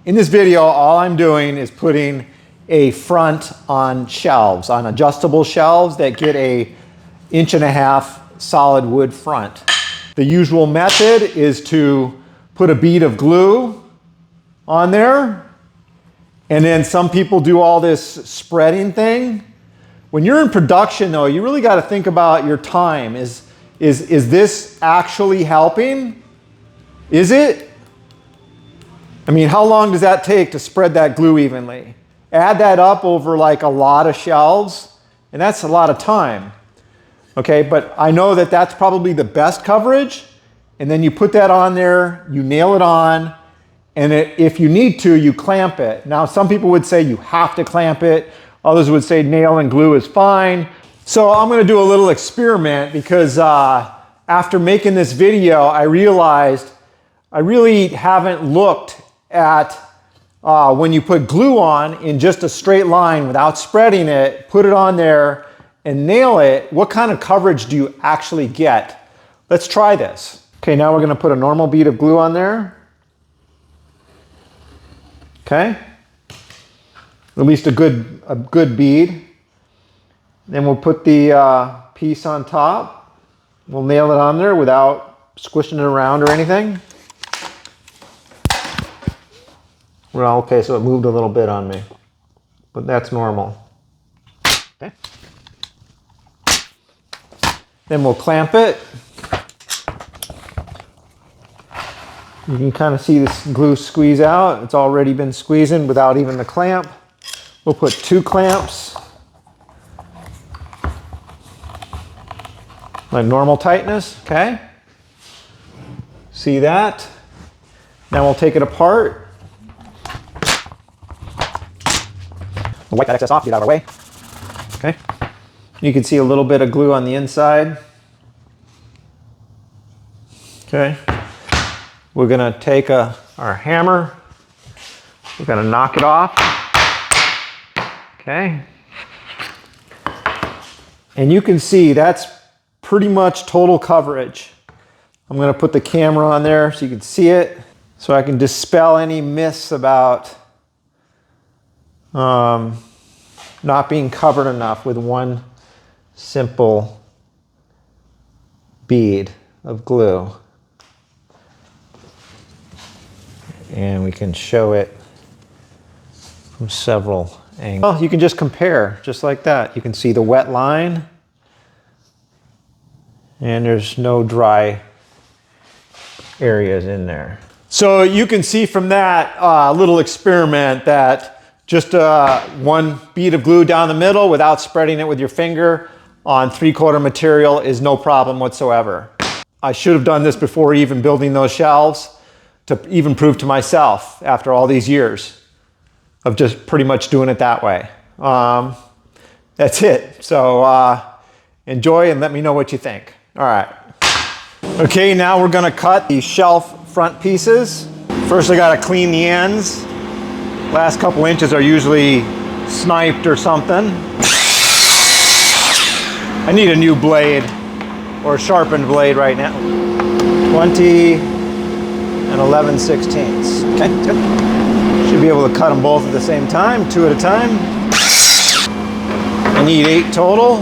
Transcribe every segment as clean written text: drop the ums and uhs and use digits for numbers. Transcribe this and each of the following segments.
In this video, all I'm doing is putting a front on shelves, on adjustable shelves that get a 1.5 inch solid wood front. The usual method is to put a bead of glue on there, and then some people do all this spreading thing. When you're in production though, you really got to think about your time. Is this actually helping? Is it? I mean, how long does that take to spread that glue evenly? Add that up over like a lot of shelves, and that's a lot of time. Okay, but I know that that's probably the best coverage, and then you put that on there, you nail it on, and if you need to, you clamp it. Now, some people would say you have to clamp it. Others would say nail and glue is fine. So I'm gonna do a little experiment because after making this video, I realized I really haven't looked at when you put glue on in just a straight line without spreading it, put it on there and nail it, what kind of coverage do you actually get? Let's try this. Okay, now we're gonna put a normal bead of glue on there. Okay, at least a good bead. Then we'll put the piece on top. We'll nail it on there without squishing it around or anything. Well, okay, so it moved a little bit on me, but that's normal. Okay. Then we'll clamp it. You can kind of see this glue squeeze out. It's already been squeezing without even the clamp. We'll put 2 clamps. Like normal tightness, okay? See that? Now we'll take it apart. We'll wipe that excess off, get it out of our way. Okay. You can see a little bit of glue on the inside. Okay. We're gonna take our hammer. We're gonna knock it off. Okay. And you can see that's pretty much total coverage. I'm gonna put the camera on there so you can see it, so I can dispel any myths about not being covered enough with one simple bead of glue. And we can show it from several angles. Well, you can just compare, just like that. You can see the wet line, and there's no dry areas in there. So you can see from that little experiment that just one bead of glue down the middle without spreading it with your finger on 3/4 material is no problem whatsoever. I should have done this before even building those shelves to even prove to myself after all these years of just pretty much doing it that way. That's it. So enjoy and let me know what you think. All right. Okay, now we're gonna cut the shelf front pieces. First I gotta clean the ends. Last couple inches are usually sniped or something. I need a new blade or a sharpened blade right now. 20 and 11/16. Okay, good. Should be able to cut them both at the same time, 2 at a time. I need 8 total.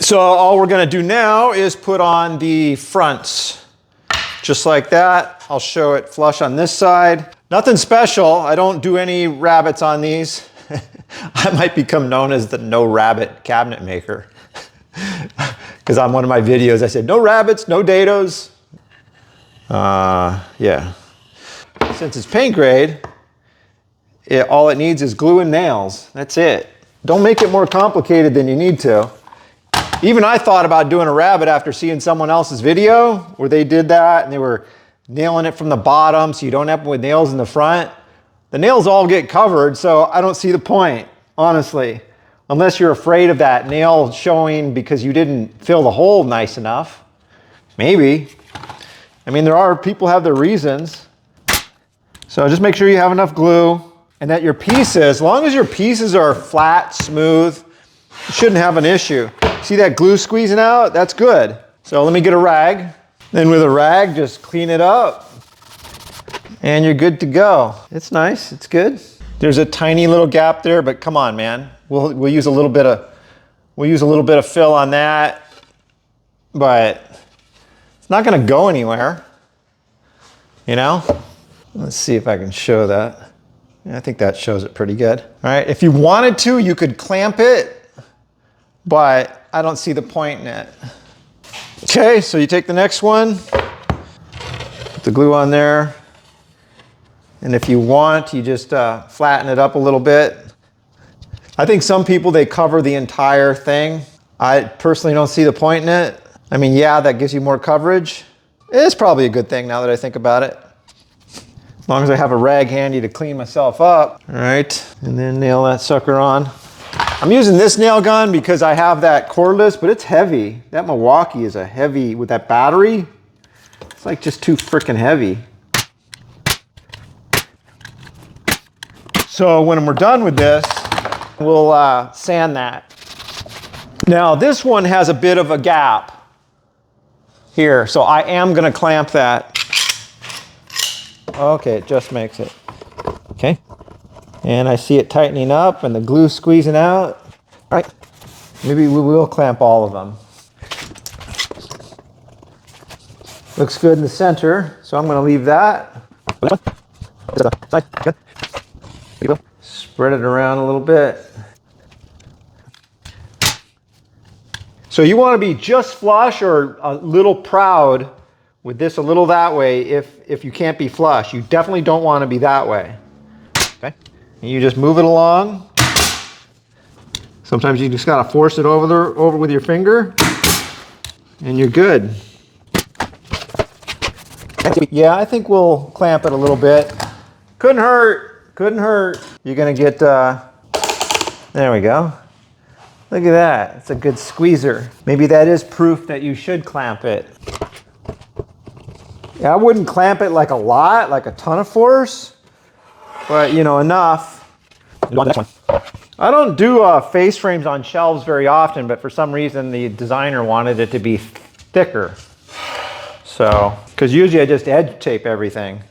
So all we're gonna do now is put on the fronts. Just like that. I'll show it flush on this side. Nothing special. I don't do any rabbets on these. I might become known as the no rabbit cabinet maker. Because on one of my videos I said, no rabbits, no dados. Yeah. Since it's paint grade, all it needs is glue and nails. That's it. Don't make it more complicated than you need to. Even I thought about doing a rabbit after seeing someone else's video where they did that and they were nailing it from the bottom so you don't have with nails in the front. The nails all get covered, so I don't see the point, honestly. Unless you're afraid of that nail showing because you didn't fill the hole nice enough. Maybe. I mean, people have their reasons. So just make sure you have enough glue and that your pieces, as long as your pieces are flat, smooth, you shouldn't have an issue. See that glue squeezing out? That's good. So let me get a rag. Then with a rag, just clean it up and you're good to go. It's nice, it's good. There's a tiny little gap there, but come on, man. We'll use a little bit of fill on that, but it's not gonna go anywhere, you know? Let's see if I can show that. Yeah, I think that shows it pretty good. All right, if you wanted to, you could clamp it, but I don't see the point in it. Okay, so you take the next one, put the glue on there, and if you want, you just flatten it up a little bit. I think some people, they cover the entire thing. I personally don't see the point in it. I mean, yeah, that gives you more coverage. It's probably a good thing now that I think about it. As long as I have a rag handy to clean myself up. All right, and then nail that sucker on. I'm using this nail gun because I have that cordless, but it's heavy. That Milwaukee is a heavy, with that battery, it's like just too freaking heavy. So when we're done with this, we'll sand that. Now this one has a bit of a gap here, so I am gonna clamp that. Okay, it just makes it. Okay. And I see it tightening up and the glue squeezing out. All right, maybe we will clamp all of them. Looks good in the center, so I'm gonna leave that. Spread it around a little bit. So you wanna be just flush or a little proud with this a little that way if you can't be flush. You definitely don't wanna be that way, okay? And you just move it along. Sometimes you just gotta force it over with your finger and you're good. Yeah, I think we'll clamp it a little bit. Couldn't hurt, couldn't hurt. You're gonna get, there we go. Look at that, it's a good squeezer. Maybe that is proof that you should clamp it. Yeah, I wouldn't clamp it like a lot, like a ton of force. But, you know, enough. I don't do face frames on shelves very often, but for some reason the designer wanted it to be thicker. So, because usually I just edge tape everything.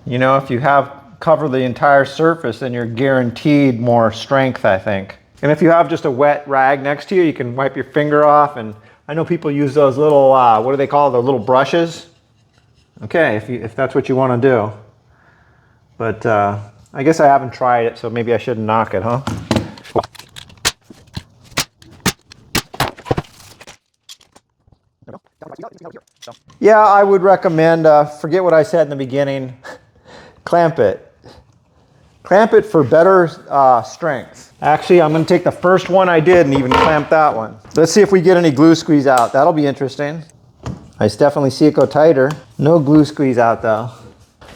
You know, if you cover the entire surface, then you're guaranteed more strength, I think. And if you have just a wet rag next to you, you can wipe your finger off. And I know people use those little, what do they call it, the little brushes? Okay, if that's what you want to do. But I guess I haven't tried it, so maybe I shouldn't knock it, huh? Yeah, I would recommend, forget what I said in the beginning, clamp it. Clamp it for better strength. Actually, I'm going to take the first one I did and even clamp that one. Let's see if we get any glue squeeze out. That'll be interesting. I definitely see it go tighter. No glue squeeze out though.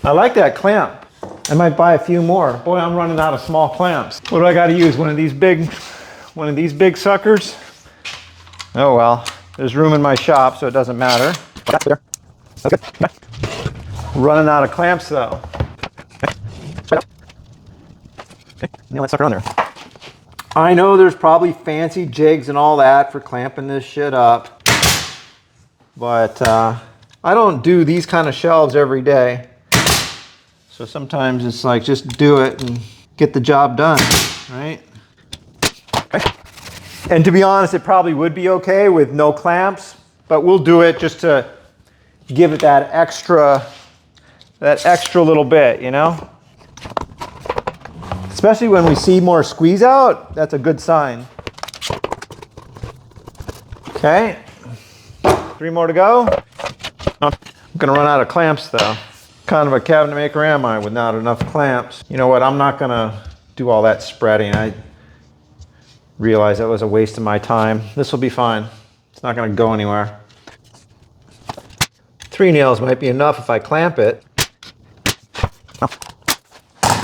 I like that clamp. I might buy a few more. Boy, I'm running out of small clamps. What do I got to use? One of these big suckers? Oh well, there's room in my shop, so it doesn't matter. Okay. Running out of clamps though. Okay, nail that sucker on there. I know there's probably fancy jigs and all that for clamping this shit up. But I don't do these kind of shelves every day. So sometimes it's like, just do it and get the job done, right? Okay. And to be honest, it probably would be okay with no clamps, but we'll do it just to give it that extra little bit, you know? Especially when we see more squeeze out, that's a good sign. Okay. 3 more to go. I'm gonna run out of clamps though. Kind of a cabinet maker am I with not enough clamps. You know what, I'm not gonna do all that spreading. I realized that was a waste of my time. This will be fine. It's not gonna go anywhere. 3 nails might be enough if I clamp it.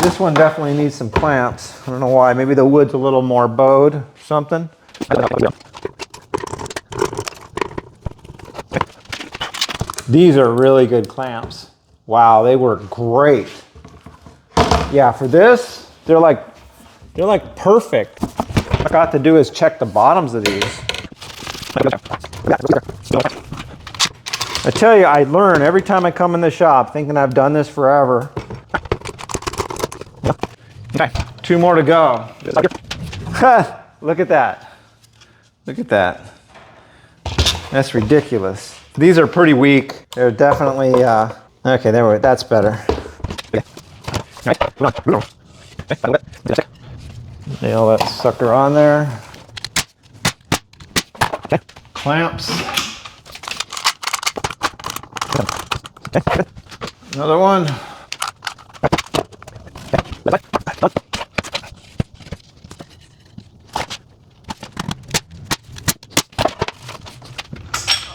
This one definitely needs some clamps. I don't know why, maybe the wood's a little more bowed or something. These are really good clamps. Wow, they work great. Yeah, for this, they're like perfect. What I got to do is check the bottoms of these. I tell you, I learn every time I come in the shop thinking I've done this forever. Okay, 2 more to go. Look at that. Look at that. That's ridiculous. These are pretty weak. They're definitely, okay, there we go. That's better. Nail that sucker on there. Clamps. Another one.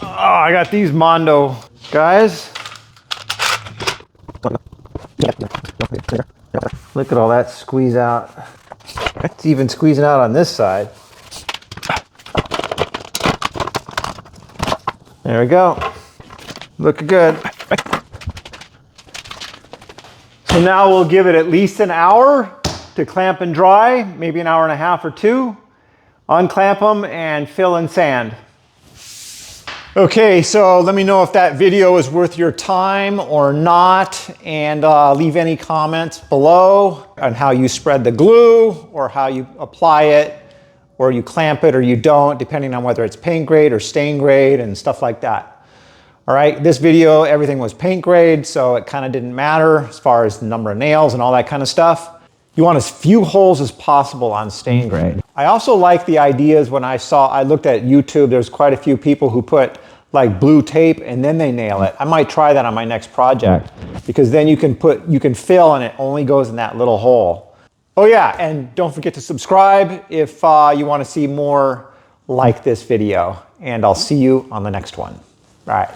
Oh, I got these Mondo guys. Look at all that squeeze out. It's even squeezing out on this side. There we go. Looking good. So now we'll give it at least an hour to clamp and dry, maybe an hour and a half or 2. Unclamp them and fill in sand. Okay, so let me know if that video is worth your time or not, and leave any comments below on how you spread the glue or how you apply it, or you clamp it or you don't, depending on whether it's paint grade or stain grade and stuff like that. All right, this video, everything was paint grade, so it kind of didn't matter as far as the number of nails and all that kind of stuff. You want as few holes as possible on stain grade. I also like the ideas when I looked at YouTube, there's quite a few people who put like blue tape and then they nail it. I might try that on my next project, because then you can fill and it only goes in that little hole. Oh yeah, and don't forget to subscribe if you want to see more like this video, and I'll see you on the next one. All right.